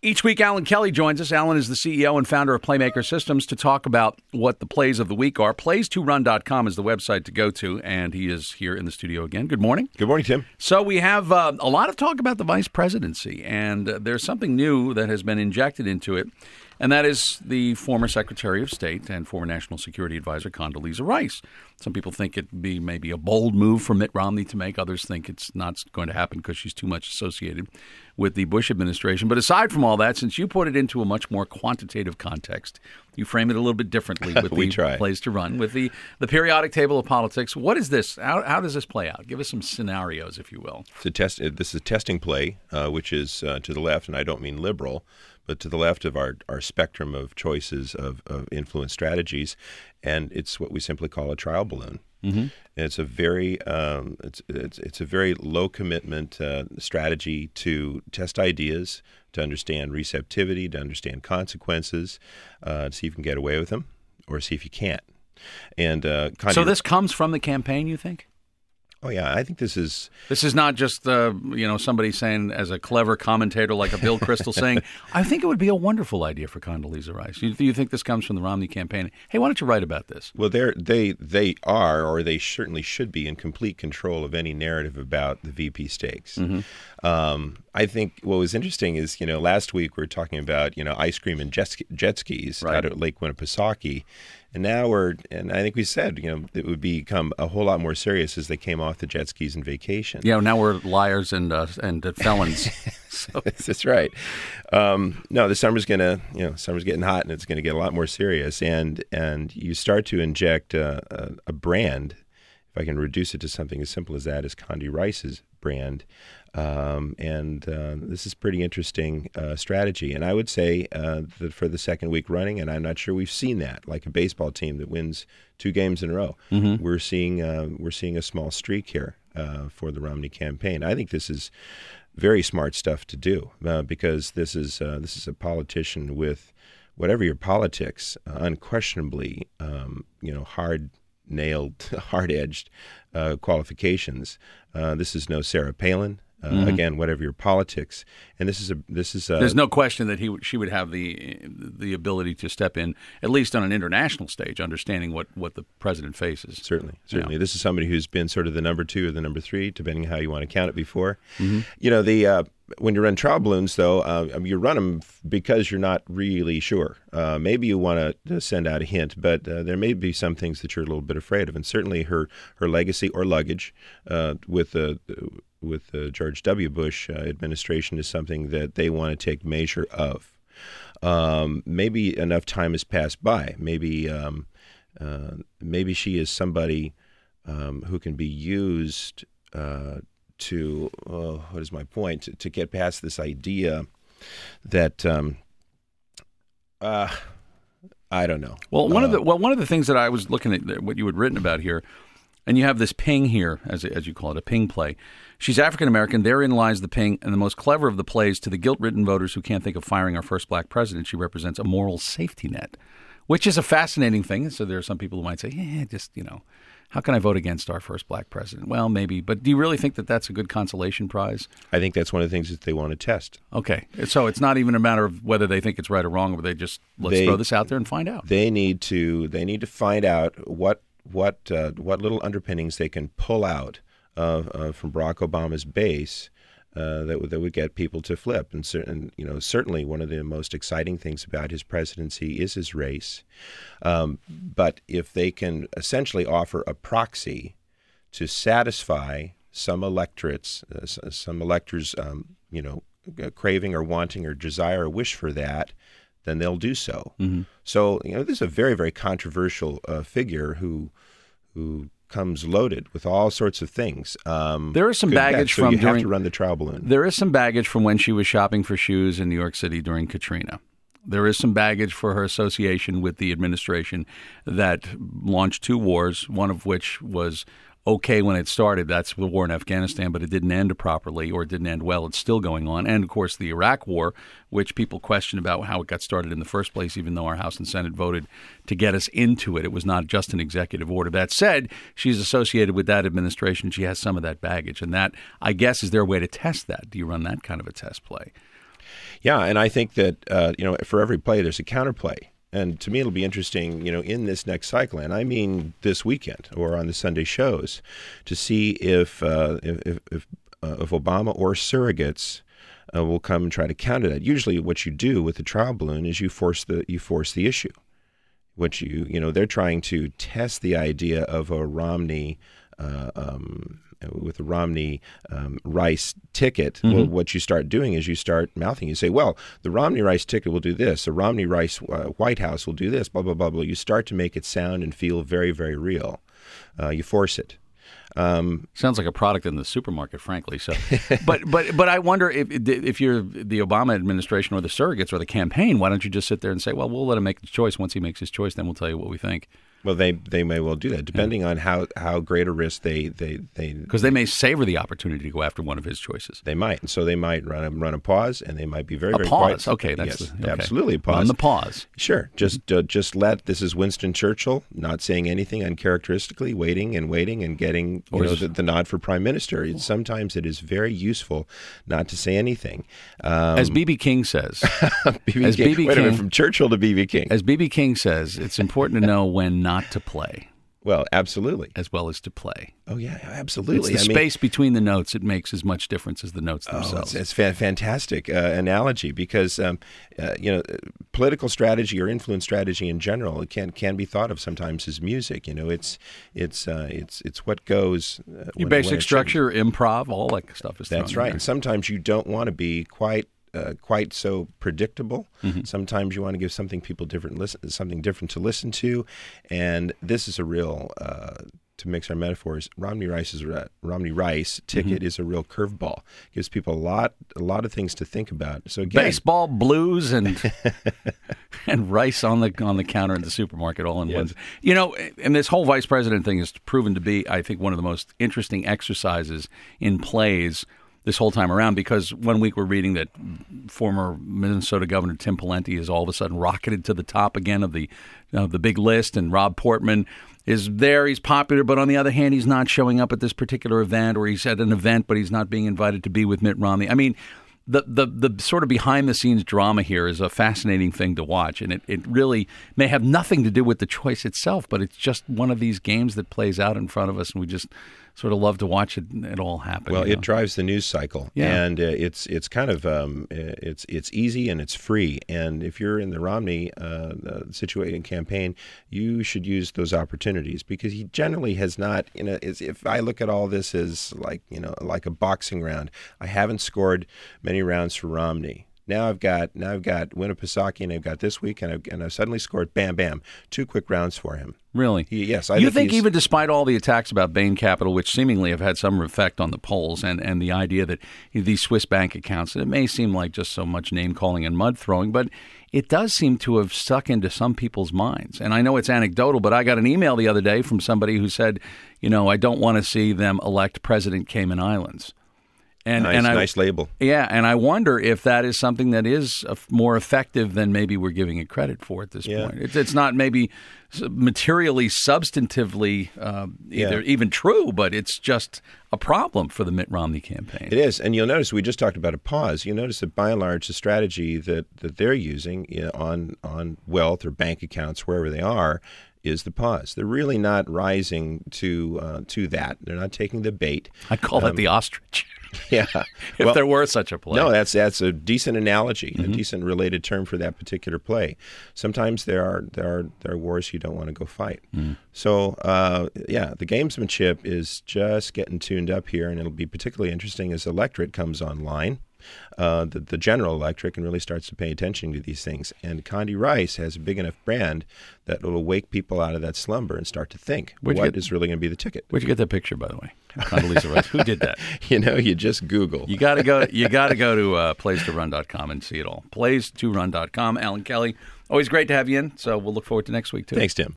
Each week, Alan Kelly joins us. Alan is the CEO and founder of Playmaker Systems to talk about what the plays of the week are. Plays2run.com is the website to go to, and he is here in the studio again. Good morning. Good morning, Tim. So we have a lot of talk about the vice presidency, and there's something new that has been injected into it, and that is the former Secretary of State and former National Security Advisor Condoleezza Rice. Some people think it be maybe a bold move for Mitt Romney to make. Others think it's not going to happen because she's too much associated with the Bush administration. But aside from all that, since you put it into a much more quantitative context, you frame it a little bit differently with the plays to run, with the periodic table of politics. What is this? How does this play out? Give us some scenarios, if you will. This is a testing play, which is to the left, and I don't mean liberal, but to the left of our spectrum of choices of influence strategies, and it's what we simply call a trial balloon. Mm-hmm. And it's a very it's a very low commitment strategy to test ideas, to understand receptivity, to understand consequences, to see if you can get away with them, or see if you can't. And so this comes from the campaign, you think? Oh yeah, I think this is not just somebody saying as a clever commentator like a Bill Kristol saying, I think it would be a wonderful idea for Condoleezza Rice. Do you think this comes from the Romney campaign? Hey, why don't you write about this? Well, they are, or they certainly should be, in complete control of any narrative about the VP stakes. Mm-hmm. I think what was interesting is, last week we were talking about, ice cream and jet skis out at Lake Winnipesaukee. And now and I think we said, it would become a whole lot more serious as they came off the jet skis and vacation. Yeah, now we're liars and felons. So. That's right. No, the summer's summer's getting hot, and it's going to get a lot more serious. And you start to inject a brand, if I can reduce it to something as simple as that, as Condi Rice's brand. This is pretty interesting strategy. And I would say that for the second week running, and I'm not sure we've seen that, like a baseball team that wins 2 games in a row, mm-hmm. we're seeing a small streak here for the Romney campaign. I think this is very smart stuff to do because this is a politician with, whatever your politics, unquestionably, hard-nailed, hard-edged qualifications. This is no Sarah Palin. Mm-hmm. Again, whatever your politics, and this is. There's no question that she would have the ability to step in, at least on an international stage, understanding what the president faces. Certainly. Yeah. This is somebody who's been sort of the number 2 or the number 3, depending on how you want to count it before. Mm-hmm. When you run trial balloons, though, you run them because you're not really sure. Maybe you want to send out a hint, but there may be some things that you're a little bit afraid of, and certainly her legacy or luggage with the George W. Bush administration is something that they want to take measure of. Maybe enough time has passed by. Maybe she is somebody who can be used to what is my point? To get past this idea that I don't know. Well, one of the things that I was looking at what you had written about here, and you have this ping here, as you call it, a ping play. She's African-American. Therein lies the ping, and the most clever of the plays to the guilt-ridden voters who can't think of firing our first black president. She represents a moral safety net, which is a fascinating thing. So there are some people who might say, how can I vote against our first black president? Well, maybe. But do you really think that that's a good consolation prize? I think that's one of the things that they want to test. Okay. So it's not even a matter of whether they think it's right or wrong, or they just, let's throw this out there and find out. They need to find out what little underpinnings they can pull out from Barack Obama's base that would get people to flip. And certainly one of the most exciting things about his presidency is his race. But if they can essentially offer a proxy to satisfy some electors, craving or wanting or desire or wish for that, then they'll do so. Mm-hmm. So, this is a very, very controversial figure who comes loaded with all sorts of things. There is some baggage from you have to run the trial balloon. There is some baggage from when she was shopping for shoes in New York City during Katrina. There is some baggage for her association with the administration that launched 2 wars, one of which was okay when it started. That's the war in Afghanistan, but it didn't end properly, or it didn't end well. It's still going on. And, of course, the Iraq War, which people question about how it got started in the first place, even though our House and Senate voted to get us into it. It was not just an executive order. That said, she's associated with that administration. She has some of that baggage. And that, I guess, is their way to test that. Do you run that kind of a test play? Yeah, and I think that for every play there's a counterplay. And to me, it'll be interesting, in this next cycle, and I mean this weekend or on the Sunday shows, to see if Obama or surrogates will come and try to counter that. Usually, what you do with the trial balloon is you force the issue. They're trying to test the idea of a Romney. With the Romney Rice ticket, well, what you start doing is you start mouthing. You say, well, the Romney Rice ticket will do this. The Romney Rice White House will do this, blah, blah, blah, blah. You start to make it sound and feel very, very real. You force it. Sounds like a product in the supermarket, frankly. So, but I wonder if you're the Obama administration or the surrogates or the campaign, why don't you just sit there and say, well, we'll let him make the choice. Once he makes his choice, then we'll tell you what we think. Well, they may well do that, depending on how great a risk they because they may savor the opportunity to go after one of his choices. They might, and so they might run a pause, and they might be very very quiet. Okay, absolutely a pause. On the pause, sure. Just let. This is Winston Churchill, not saying anything uncharacteristically, waiting and getting the nod for prime minister. Sometimes it is very useful not to say anything. As B.B. King says, wait a minute, from Churchill to B.B. King. As B.B. King says, it's important to know when not to play. Well, absolutely. As well as to play. Oh, yeah, absolutely. It's the space between the notes. It makes as much difference as the notes themselves. It's a fantastic analogy because, political strategy or influence strategy in general, it can be thought of sometimes as music. It's what goes. Your basic structure, improv, all that stuff is. That's right. And sometimes you don't want to be quite so predictable. Sometimes you want to give something something different to listen to, and this is a real. To mix our metaphors, Romney Rice ticket is a real curveball. Gives people a lot of things to think about. So again, baseball, blues, and and rice on the counter in the supermarket all in one. And this whole vice president thing has proven to be, I think, one of the most interesting exercises in plays this whole time around, because one week we're reading that former Minnesota Governor Tim Pawlenty is all of a sudden rocketed to the top again of the big list, and Rob Portman is there. He's popular, but on the other hand, he's not showing up at this particular event, or he's at an event, but he's not being invited to be with Mitt Romney. I mean, the sort of behind-the-scenes drama here is a fascinating thing to watch, and it really may have nothing to do with the choice itself, but it's just one of these games that plays out in front of us, and we just sort of love to watch it all happen. Well, it drives the news cycle, and it's kind of it's easy and it's free. And if you're in the Romney situation campaign, you should use those opportunities, because he generally has not. If I look at all this as like a boxing round, I haven't scored many rounds for Romney. Now I've got Winnipesaukee, and I've got this week, and I've suddenly scored 2 quick rounds for him. Really? Yes. You think even despite all the attacks about Bain Capital, which seemingly have had some effect on the polls, and the idea that these Swiss bank accounts, it may seem like just so much name-calling and mud-throwing, but it does seem to have stuck into some people's minds. And I know it's anecdotal, but I got an email the other day from somebody who said, I don't want to see them elect President Cayman Islands. Nice label. Yeah, and I wonder if that is something that is more effective than maybe we're giving it credit for at this point. It's not maybe materially, substantively even true, but it's just a problem for the Mitt Romney campaign. It is, and you'll notice we just talked about a pause. You'll notice that by and large the strategy that they're using on wealth or bank accounts, wherever they are, is the pause. They're really not rising to that. They're not taking the bait. I'd call that the ostrich. Yeah, if there were such a play. No, that's a decent analogy, a decent related term for that particular play. Sometimes there are wars you don't want to go fight. So the gamesmanship is just getting tuned up here, and it'll be particularly interesting as the electorate comes online. The general electorate and really starts to pay attention to these things. And Condi Rice has a big enough brand that will wake people out of that slumber and start to think, what is really going to be the ticket? Where'd you get that picture, by the way? Condoleezza Rice. Who did that? You just Google. You got to go to playstoRun.com and see it all. PlaystoRun.com. Alan Kelly, always great to have you in. So we'll look forward to next week, too. Thanks, Tim.